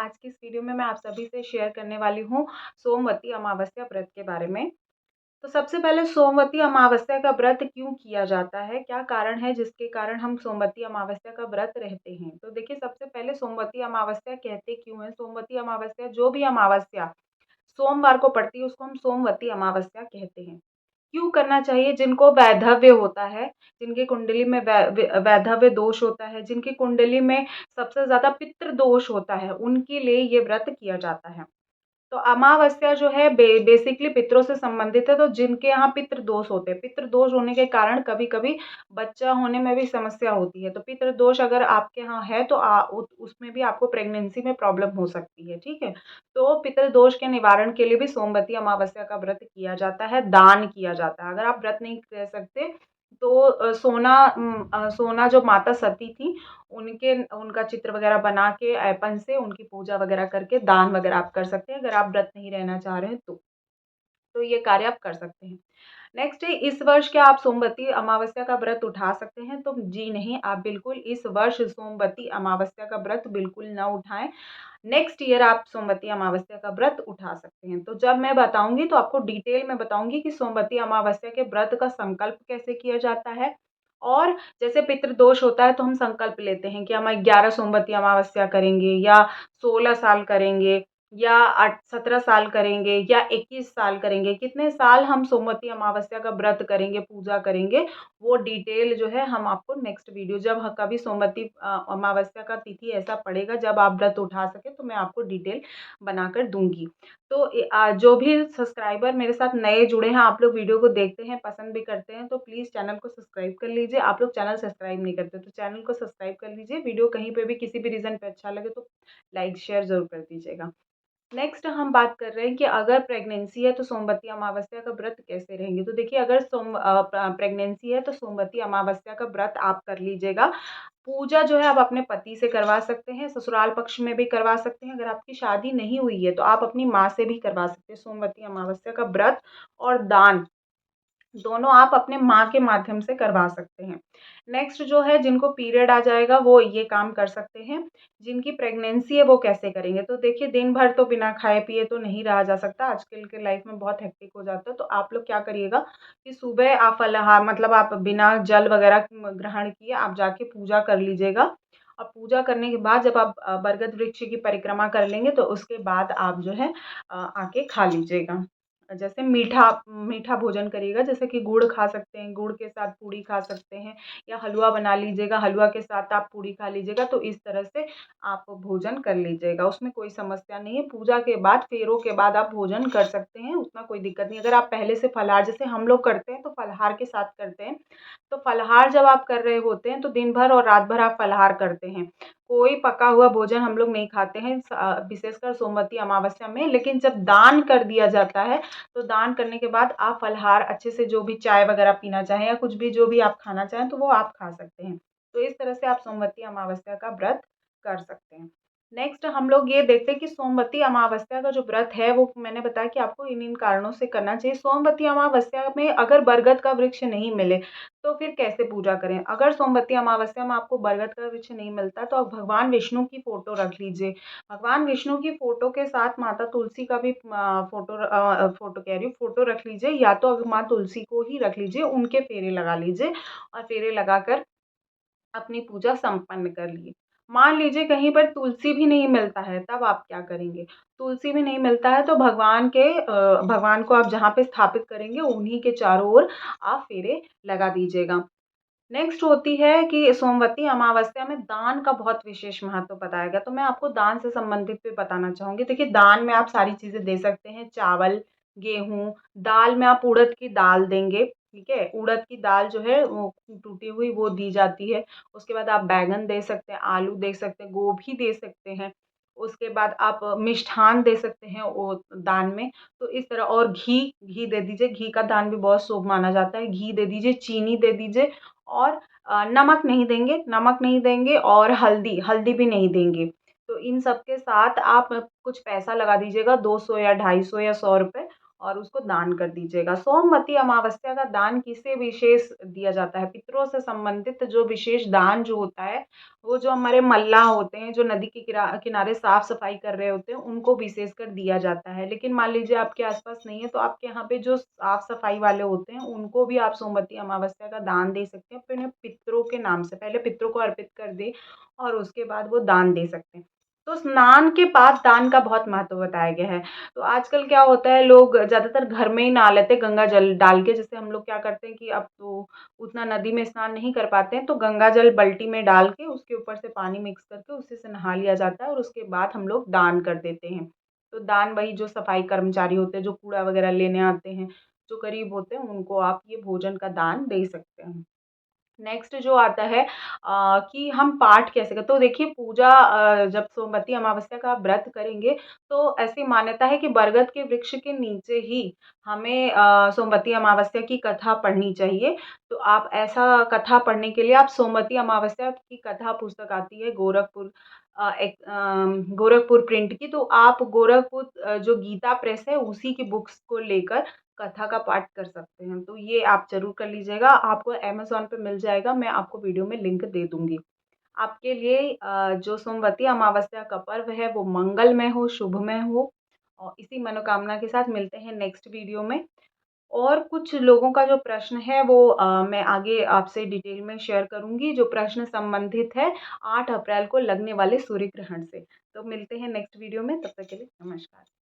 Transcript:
आज की इस वीडियो में मैं आप सभी से शेयर करने वाली हूँ सोमवती अमावस्या व्रत के बारे में। तो सबसे पहले सोमवती अमावस्या का व्रत क्यों किया जाता है? क्या कारण है जिसके कारण हम सोमवती अमावस्या का व्रत रहते हैं? तो देखिए, सबसे पहले सोमवती अमावस्या कहते क्यों हैं? सोमवती अमावस्या, जो भी अमावस्या सोमवार को पड़ती है उसको हम सोमवती अमावस्या कहते हैं। क्यों करना चाहिए? जिनको वैधव्य होता है, जिनकी कुंडली में वैधव्य दोष होता है, जिनकी कुंडली में सबसे ज़्यादा पितृ दोष होता है, उनके लिए ये व्रत किया जाता है। तो अमावस्या जो है बेसिकली पितरों से संबंधित है, तो जिनके यहाँ पितृ दोष होते हैं, पितृ दोष होने के कारण कभी-कभी बच्चा होने में भी समस्या होती है। तो पितृ दोष अगर आपके यहाँ है तो उसमें भी आपको प्रेगनेंसी में प्रॉब्लम हो सकती है, ठीक है? तो पितृ दोष के निवारण के लिए भी सोमवती अमावस्या का व्रत किया जाता है, दान किया जाता है। अगर आप व्रत नहीं कर सकते तो सोना जो माता सती थी उनका चित्र वगैरह बना के ऐपन से उनकी पूजा वगैरह करके दान वगैरह आप कर सकते हैं, अगर आप व्रत नहीं रहना चाह रहे हैं तो। तो ये कार्य आप कर सकते हैं। नेक्स्ट है, इस वर्ष क्या आप सोमवती अमावस्या का व्रत उठा सकते हैं? तो जी नहीं, आप बिल्कुल इस वर्ष सोमवती अमावस्या का व्रत बिल्कुल ना उठाएँ। नेक्स्ट ईयर आप सोमवती अमावस्या का व्रत उठा सकते हैं। तो जब मैं बताऊँगी तो आपको डिटेल में बताऊँगी कि सोमवती अमावस्या के व्रत का संकल्प कैसे किया जाता है। और जैसे पितृदोष होता है तो हम संकल्प लेते हैं कि हम 11 सोमवती अमावस्या करेंगे या 16 साल करेंगे या 17 साल करेंगे या 21 साल करेंगे। कितने साल हम सोमवती अमावस्या का व्रत करेंगे, पूजा करेंगे, वो डिटेल जो है हम आपको नेक्स्ट वीडियो, जब कभी सोमवती अमावस्या का तिथि ऐसा पड़ेगा जब आप व्रत उठा सकें तो मैं आपको डिटेल बनाकर दूँगी। तो जो भी सब्सक्राइबर मेरे साथ नए जुड़े हैं, आप लोग वीडियो को देखते हैं, पसंद भी करते हैं, तो प्लीज़ चैनल को सब्सक्राइब कर लीजिए। आप लोग चैनल सब्सक्राइब नहीं करते तो चैनल को सब्सक्राइब कर लीजिए। वीडियो कहीं पे भी किसी भी रीज़न पे अच्छा लगे तो लाइक शेयर ज़रूर कर दीजिएगा। नेक्स्ट हम बात कर रहे हैं कि अगर प्रेगनेंसी है तो सोमवती अमावस्या का व्रत कैसे रहेंगे? तो देखिए, अगर प्रेगनेंसी है तो सोमवती अमावस्या का व्रत आप कर लीजिएगा। पूजा जो है आप अपने पति से करवा सकते हैं, ससुराल पक्ष में भी करवा सकते हैं। अगर आपकी शादी नहीं हुई है तो आप अपनी माँ से भी करवा सकते हैं सोमवती अमावस्या का व्रत और दान। दोनों आप अपने माँ के माध्यम से करवा सकते हैं। नेक्स्ट जो है, जिनको पीरियड आ जाएगा वो ये काम कर सकते हैं। जिनकी प्रेगनेंसी है वो कैसे करेंगे? तो देखिए, दिन भर तो बिना खाए-पिए तो नहीं रहा जा सकता, आजकल के लाइफ में बहुत हेक्टिक हो जाता है। तो आप लोग क्या करिएगा कि सुबह आप फलाहार, मतलब आप बिना जल वगैरह ग्रहण किए आप जाके पूजा कर लीजिएगा। और पूजा करने के बाद जब आप बरगद वृक्ष की परिक्रमा कर लेंगे तो उसके बाद आप जो है आके खा लीजिएगा। जैसे मीठा मीठा भोजन करिएगा, जैसे कि गुड़ खा सकते हैं, गुड़ के साथ पूड़ी खा सकते हैं, या हलवा बना लीजिएगा, हलवा के साथ आप पूड़ी खा लीजिएगा। तो इस तरह से आप भोजन कर लीजिएगा, उसमें कोई समस्या नहीं है। पूजा के बाद, फेरों के बाद आप भोजन कर सकते हैं, उतना कोई दिक्कत नहीं। अगर आप पहले से फलाहार, जैसे हम लोग करते हैं तो फलाहार के साथ करते हैं, तो फलाहार जब आप कर रहे होते हैं तो दिन भर और रात भर आप फलाहार करते हैं। कोई पका हुआ भोजन हम लोग नहीं खाते हैं, विशेषकर सोमवती अमावस्या में। लेकिन जब दान कर दिया जाता है तो दान करने के बाद आप फलाहार अच्छे से, जो भी चाय वगैरह पीना चाहें या कुछ भी जो भी आप खाना चाहें तो वो आप खा सकते हैं। तो इस तरह से आप सोमवती अमावस्या का व्रत कर सकते हैं। नेक्स्ट हम लोग ये देखते हैं कि सोमवती अमावस्या का जो व्रत है वो मैंने बताया कि आपको इन कारणों से करना चाहिए। सोमवती अमावस्या में अगर बरगद का वृक्ष नहीं मिले तो फिर कैसे पूजा करें? अगर सोमवती अमावस्या में आपको बरगद का वृक्ष नहीं मिलता तो आप भगवान विष्णु की फ़ोटो रख लीजिए। भगवान विष्णु की फ़ोटो के साथ माता तुलसी का भी फ़ोटो रख लीजिए, या तो माँ तुलसी को ही रख लीजिए, उनके फेरे लगा लीजिए और फेरे लगाकर अपनी पूजा संपन्न कर ली। मान लीजिए कहीं पर तुलसी भी नहीं मिलता है, तब आप क्या करेंगे? तुलसी भी नहीं मिलता है तो भगवान को आप जहाँ पे स्थापित करेंगे उन्हीं के चारों ओर आप फेरे लगा दीजिएगा। नेक्स्ट होती है कि सोमवती अमावस्या में दान का बहुत विशेष महत्व बताया गया, तो मैं आपको दान से संबंधित भी बताना चाहूँगी। देखिए, दान में आप सारी चीज़ें दे सकते हैं, चावल, गेहूँ, दाल में आप उड़द की दाल देंगे, ठीक है? उड़द की दाल जो है वो टूटी हुई वो दी जाती है। उसके बाद आप बैंगन दे सकते हैं, आलू दे सकते हैं, गोभी दे सकते हैं। उसके बाद आप मिष्ठान दे सकते हैं वो दान में। तो इस तरह, और घी दे दीजिए, घी का दान भी बहुत शुभ माना जाता है। घी दे दीजिए, चीनी दे दीजिए और नमक नहीं देंगे और हल्दी भी नहीं देंगे। तो इन सब के साथ आप कुछ पैसा लगा दीजिएगा, 200 या 250 या ₹100, और उसको दान कर दीजिएगा। सोमवती अमावस्या का दान किसे विशेष दिया जाता है? पितरों से संबंधित जो विशेष दान जो होता है, वो जो हमारे मल्लाह होते हैं, जो नदी के किनारे साफ-सफाई कर रहे होते हैं, उनको विशेषकर दिया जाता है। लेकिन मान लीजिए आपके आस-पास नहीं है, तो आपके यहाँ पे जो साफ-सफाई वाले होते हैं, उनको भी आप सोमवती अमावस्या का दान दे सकते हैं अपने पितरों के नाम से। पहले पितरों को अर्पित कर दें और उसके बाद वो दान दे सकते हैं। तो स्नान के बाद दान का बहुत महत्व बताया गया है। तो आजकल क्या होता है, लोग ज़्यादातर घर में ही नहा लेते हैं गंगा जल डाल के। जैसे हम लोग क्या करते हैं कि अब तो उतना नदी में स्नान नहीं कर पाते हैं, तो गंगा जल बाल्टी में डाल के उसके ऊपर से पानी मिक्स करके उसी से नहा लिया जाता है और उसके बाद हम लोग दान कर देते हैं। तो दान वही जो सफाई कर्मचारी होते हैं, जो कूड़ा वगैरह लेने आते हैं, जो गरीब होते हैं, उनको आप ये भोजन का दान दे सकते हैं। नेक्स्ट जो आता है कि हम पाठ कैसे करें? तो देखिए पूजा जब सोमवती अमावस्या का आप व्रत करेंगे, तो ऐसी मान्यता है कि बरगद के वृक्ष के नीचे ही हमें सोमवती अमावस्या की कथा पढ़नी चाहिए। तो आप ऐसा कथा पढ़ने के लिए आप सोमवती अमावस्या की कथा पुस्तक आती है गोरखपुर प्रिंट की, तो आप गोरखपुर जो गीता प्रेस है उसी की बुक्स को लेकर कथा का पाठ कर सकते हैं। तो ये आप ज़रूर कर लीजिएगा, आपको अमेज़न पे मिल जाएगा, मैं आपको वीडियो में लिंक दे दूँगी। आपके लिए जो सोमवती अमावस्या का पर्व है वो मंगलमय हो, शुभमय हो और इसी मनोकामना के साथ मिलते हैं नेक्स्ट वीडियो में। और कुछ लोगों का जो प्रश्न है वो मैं आगे आपसे डिटेल में शेयर करूँगी, जो प्रश्न संबंधित है 8 अप्रैल को लगने वाले सूर्य ग्रहण से। तो मिलते हैं नेक्स्ट वीडियो में, तब तक के लिए नमस्कार।